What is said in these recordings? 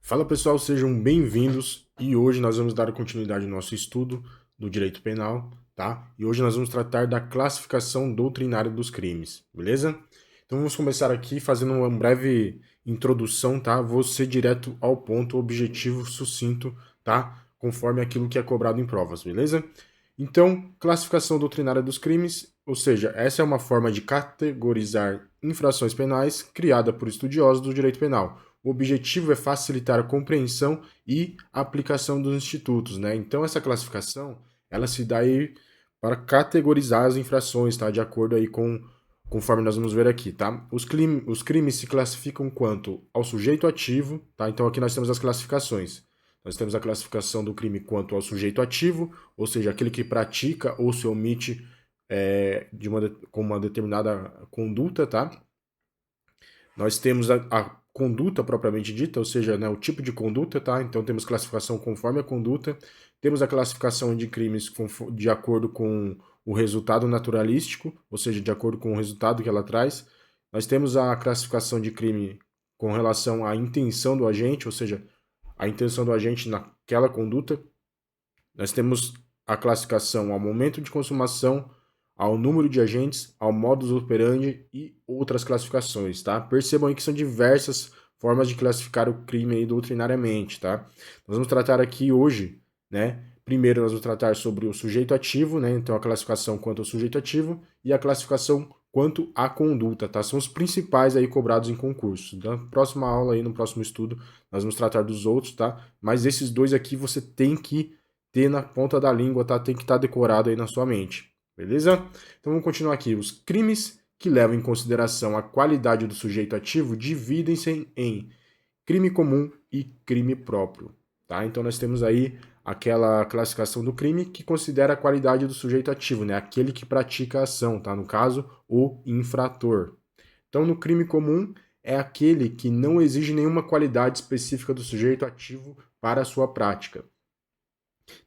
Fala pessoal, sejam bem-vindos e hoje nós vamos dar continuidade ao nosso estudo do direito penal, tá? E hoje nós vamos tratar da classificação doutrinária dos crimes, beleza? Então vamos começar aqui fazendo uma breve introdução, tá? Vou ser direto ao ponto, objetivo, sucinto, tá? Conforme aquilo que é cobrado em provas, beleza? Então, classificação doutrinária dos crimes, ou seja, essa é uma forma de categorizar infrações penais criada por estudiosos do direito penal. O objetivo é facilitar a compreensão e a aplicação dos institutos, né? Então essa classificação, ela se dá aí para categorizar as infrações, tá? De acordo aí com conforme nós vamos ver aqui, tá? Os crimes se classificam quanto ao sujeito ativo, tá? Então aqui nós temos as classificações. Nós temos a classificação do crime quanto ao sujeito ativo, ou seja, aquele que pratica ou se omite com uma determinada conduta, tá? Nós temos a conduta propriamente dita, ou seja, né, o tipo de conduta, tá? Então temos classificação conforme a conduta, temos a classificação de crimes de acordo com o resultado naturalístico, ou seja, de acordo com o resultado que ela traz. Nós temos a classificação de crime com relação à intenção do agente, ou seja, a intenção do agente naquela conduta. Nós temos a classificação ao momento de consumação, ao número de agentes, ao modus operandi e outras classificações, tá? Percebam aí que são diversas formas de classificar o crime aí doutrinariamente, tá? Nós vamos tratar aqui hoje, né? Primeiro nós vamos tratar sobre o sujeito ativo, né? Então a classificação quanto ao sujeito ativo e a classificação quanto à conduta, tá? São os principais aí cobrados em concurso. Na próxima aula aí, no próximo estudo, nós vamos tratar dos outros, tá? Mas esses dois aqui você tem que ter na ponta da língua, tá? Tem que estar decorado aí na sua mente, beleza? Então vamos continuar aqui. Os crimes que levam em consideração a qualidade do sujeito ativo dividem-se em crime comum e crime próprio, tá? Então nós temos aí aquela classificação do crime que considera a qualidade do sujeito ativo, né? Aquele que pratica a ação, tá? No caso, o infrator. Então no crime comum é aquele que não exige nenhuma qualidade específica do sujeito ativo para a sua prática,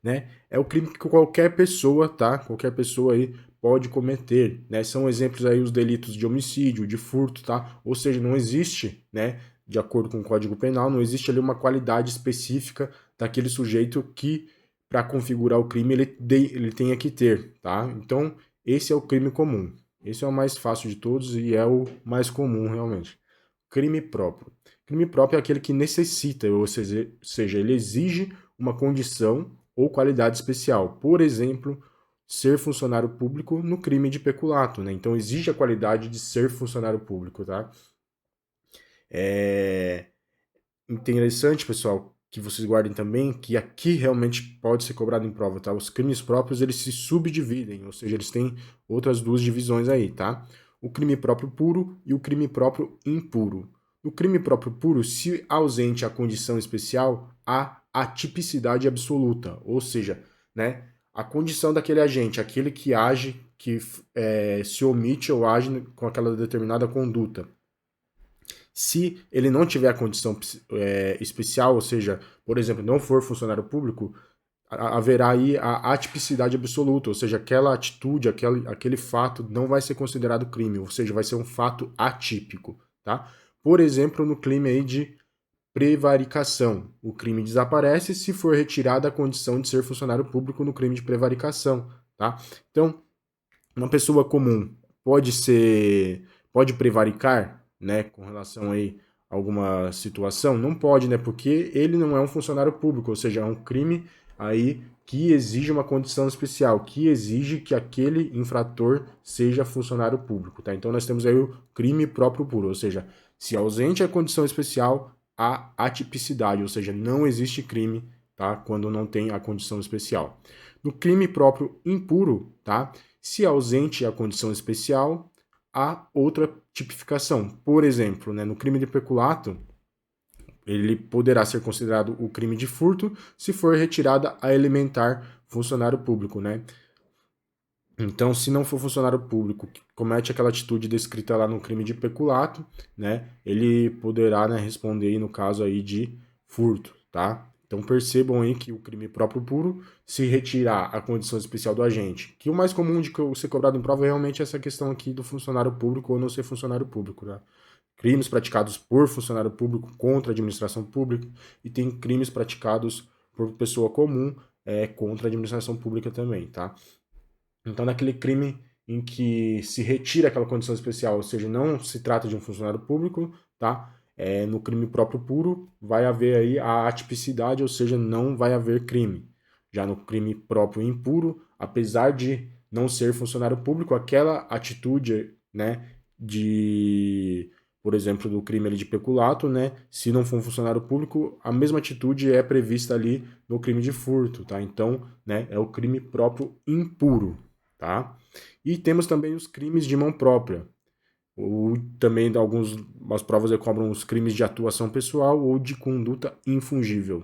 né? É o crime que qualquer pessoa, tá? Qualquer pessoa aí pode cometer, né? São exemplos aí os delitos de homicídio, de furto, tá? Ou seja, não existe, né? De acordo com o Código Penal, não existe ali uma qualidade específica daquele sujeito que, para configurar o crime, ele tenha que ter, tá? Então, esse é o crime comum. Esse é o mais fácil de todos e é o mais comum, realmente. Crime próprio. Crime próprio é aquele que necessita, ou seja, ele exige uma condição ou qualidade especial. Por exemplo, ser funcionário público no crime de peculato, né? Então exige a qualidade de ser funcionário público, tá? É interessante, pessoal, que vocês guardem também que aqui realmente pode ser cobrado em prova, tá? Os crimes próprios, eles se subdividem, ou seja, eles têm outras duas divisões aí, tá? O crime próprio puro e o crime próprio impuro. No crime próprio puro, se ausente a condição especial, há atipicidade absoluta, ou seja, né, a condição daquele agente, aquele que age, que se omite ou age com aquela determinada conduta. Se ele não tiver a condição especial, ou seja, por exemplo, não for funcionário público, haverá aí a atipicidade absoluta, ou seja, aquela atitude, aquele fato não vai ser considerado crime, ou seja, vai ser um fato atípico, tá? Por exemplo, no crime aí de prevaricação, o crime desaparece se for retirada a condição de ser funcionário público no crime de prevaricação, tá? Então, uma pessoa comum pode prevaricar, né, com relação aí a alguma situação? Não pode, né, porque ele não é um funcionário público, ou seja, é um crime aí que exige uma condição especial, que exige que aquele infrator seja funcionário público, tá? Então nós temos aí o crime próprio puro, ou seja, se ausente a condição especial, há atipicidade, ou seja, não existe crime, tá, quando não tem a condição especial. No crime próprio impuro, tá? Se ausente a condição especial, há outra tipificação. Por exemplo, né, no crime de peculato, ele poderá ser considerado o crime de furto se for retirada a elementar funcionário público, né? Então, se não for funcionário público que comete aquela atitude descrita lá no crime de peculato, né, ele poderá, né, responder aí no caso aí de furto, tá? Então percebam aí que o crime próprio puro, se retirar a condição especial do agente, que o mais comum de ser cobrado em prova é realmente essa questão aqui do funcionário público ou não ser funcionário público, tá? crimes praticados por funcionário público contra a administração pública e tem crimes praticados por pessoa comum contra a administração pública também, tá? Então, naquele crime em que se retira aquela condição especial, ou seja, não se trata de um funcionário público, tá? No crime próprio puro, vai haver aí a atipicidade, ou seja, não vai haver crime. Já no crime próprio impuro, apesar de não ser funcionário público, aquela atitude, né, por exemplo, do crime ali de peculato, né, se não for um funcionário público, a mesma atitude é prevista ali no crime de furto, tá? Então, né, é o crime próprio impuro, tá? E temos também os crimes de mão própria. Ou também algumas provas cobram os crimes de atuação pessoal ou de conduta infungível.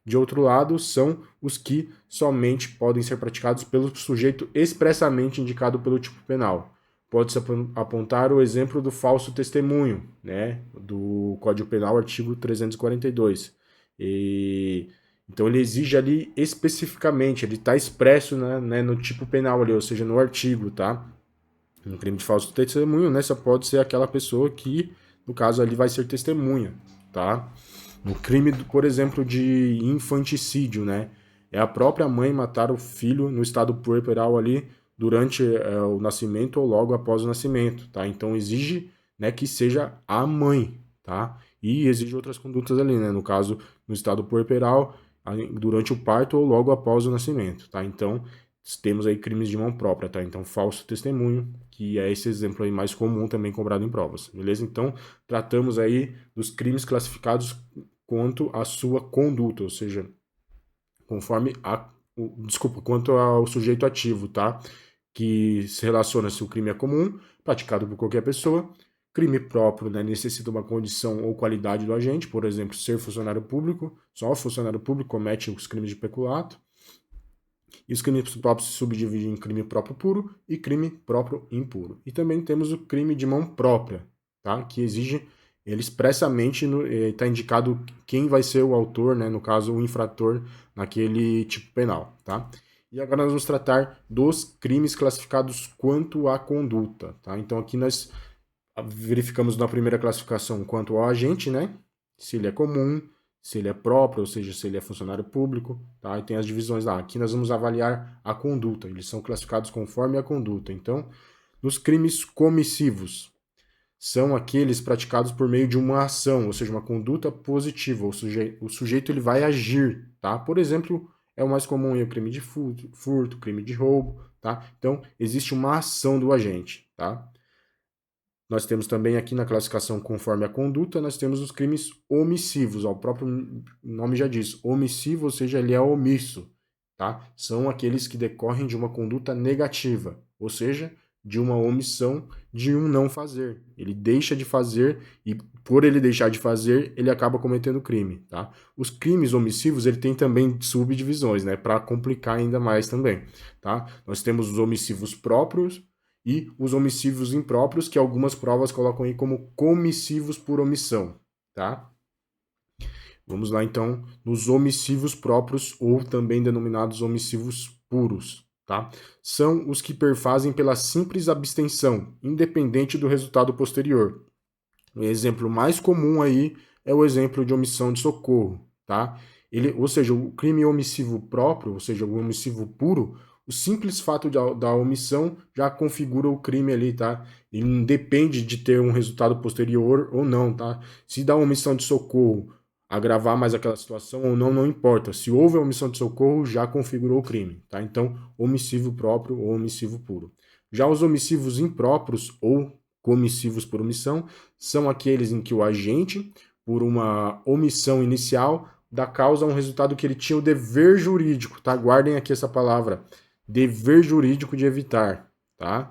De outro lado, são os que somente podem ser praticados pelo sujeito expressamente indicado pelo tipo penal. Pode-se apontar o exemplo do falso testemunho, né, do Código Penal, artigo 342. Então ele exige ali especificamente, ele está expresso, né, no tipo penal ali, ou seja, no artigo, tá? No crime de falso testemunho, né, só pode ser aquela pessoa que, no caso ali, vai ser testemunha, tá? No crime, por exemplo, de infanticídio, né, é a própria mãe matar o filho no estado puerperal ali durante o nascimento ou logo após o nascimento, tá? Então exige, né, que seja a mãe, tá? E exige outras condutas ali, né? No caso, no estado puerperal, durante o parto ou logo após o nascimento, tá? Então, temos aí crimes de mão própria, tá? Então, falso testemunho, que é esse exemplo aí mais comum também cobrado em provas, beleza? Então, tratamos aí dos crimes classificados quanto à sua conduta, ou seja, quanto ao sujeito ativo, tá? Que se relaciona se o crime é comum, praticado por qualquer pessoa, crime próprio, né, necessita uma condição ou qualidade do agente, por exemplo, ser funcionário público, só o funcionário público comete os crimes de peculato, e os crimes próprios se subdividem em crime próprio puro e crime próprio impuro. E também temos o crime de mão própria, tá? Que exige, ele expressamente está indicado quem vai ser o autor, né? No caso, o infrator naquele tipo penal, tá? E agora nós vamos tratar dos crimes classificados quanto à conduta, tá? Então aqui nós verificamos na primeira classificação quanto ao agente, né? Se ele é comum, se ele é próprio, ou seja, se ele é funcionário público, tá? E tem as divisões lá. Aqui nós vamos avaliar a conduta, eles são classificados conforme a conduta. Então, nos crimes comissivos, são aqueles praticados por meio de uma ação, ou seja, uma conduta positiva. O sujeito ele vai agir, tá? Por exemplo, é o mais comum aí o crime de furto, crime de roubo, tá? Então, existe uma ação do agente, tá? Nós temos também aqui na classificação conforme a conduta, nós temos os crimes omissivos, ó, o próprio nome já diz, omissivo, ou seja, ele é omisso, tá? São aqueles que decorrem de uma conduta negativa, ou seja, de uma omissão, de um não fazer. Ele deixa de fazer e por ele deixar de fazer, ele acaba cometendo crime, tá? Os crimes omissivos, ele tem também subdivisões, né, para complicar ainda mais também, tá? Nós temos os omissivos próprios, e os omissivos impróprios, que algumas provas colocam aí como comissivos por omissão, tá? Vamos lá, então, nos omissivos próprios, ou também denominados omissivos puros, tá? São os que perfazem pela simples abstenção, independente do resultado posterior. O exemplo mais comum aí é o exemplo de omissão de socorro, tá? Ou seja, o crime omissivo próprio, ou seja, o omissivo puro, o simples fato da omissão já configura o crime ali, tá? Ele não depende de ter um resultado posterior ou não, tá? Se dá omissão de socorro agravar mais aquela situação ou não, não importa. Se houve a omissão de socorro, já configurou o crime, tá? Então, omissivo próprio ou omissivo puro. Já os omissivos impróprios ou comissivos por omissão são aqueles em que o agente, por uma omissão inicial, dá causa a um resultado que ele tinha o dever jurídico, tá? Guardem aqui essa palavra, dever jurídico de evitar, tá?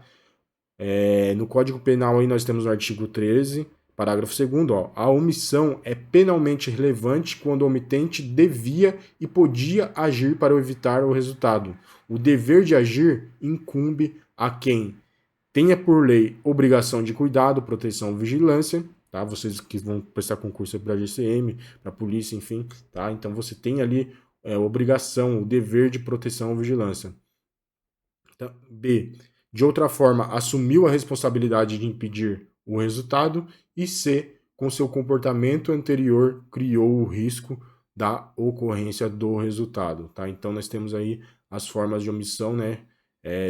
No Código Penal aí nós temos o artigo 13, parágrafo 2º, ó, a omissão é penalmente relevante quando o omitente devia e podia agir para evitar o resultado. O dever de agir incumbe a quem tenha por lei obrigação de cuidado, proteção, vigilância, tá? Vocês que vão prestar concurso para a GCM, para a polícia, enfim, tá? Então você tem ali obrigação, o dever de proteção ou vigilância. Então, B, de outra forma, assumiu a responsabilidade de impedir o resultado. E C, com seu comportamento anterior criou o risco da ocorrência do resultado, tá? Então nós temos aí as formas de omissão, né,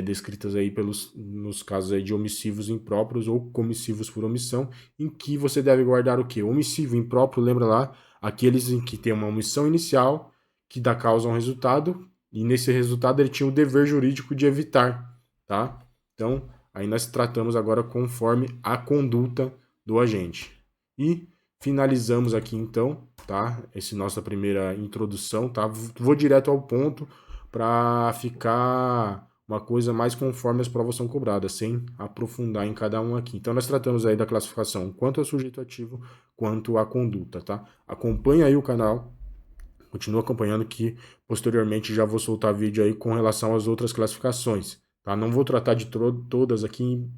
descritas aí nos casos aí de omissivos impróprios ou comissivos por omissão, em que você deve guardar o quê? Omissivo impróprio, lembra lá, aqueles em que tem uma omissão inicial que dá causa a um resultado, e nesse resultado ele tinha o dever jurídico de evitar, tá? Então, aí nós tratamos agora conforme a conduta do agente. E finalizamos aqui então, tá? Essa nossa primeira introdução, tá? Vou direto ao ponto para ficar uma coisa mais conforme as provas são cobradas, sem aprofundar em cada um aqui. Então nós tratamos aí da classificação quanto ao sujeito ativo, quanto à conduta, tá? Acompanha aí o canal, continua acompanhando que posteriormente já vou soltar vídeo aí com relação às outras classificações, tá? Não vou tratar de todas aqui,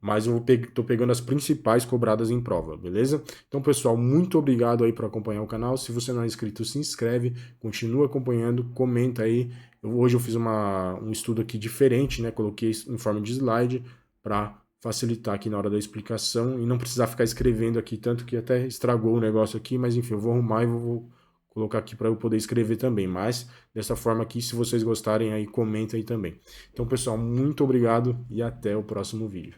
mas eu tô pegando as principais cobradas em prova, beleza? Então, pessoal, muito obrigado aí por acompanhar o canal. Se você não é inscrito, se inscreve, continua acompanhando, comenta aí. Hoje eu fiz um estudo aqui diferente, né? Coloquei em forma de slide para facilitar aqui na hora da explicação e não precisar ficar escrevendo aqui, tanto que até estragou o negócio aqui, mas enfim, eu vou arrumar e vou colocar aqui para eu poder escrever também, mas dessa forma aqui, se vocês gostarem aí, comenta aí também. Então, pessoal, muito obrigado e até o próximo vídeo.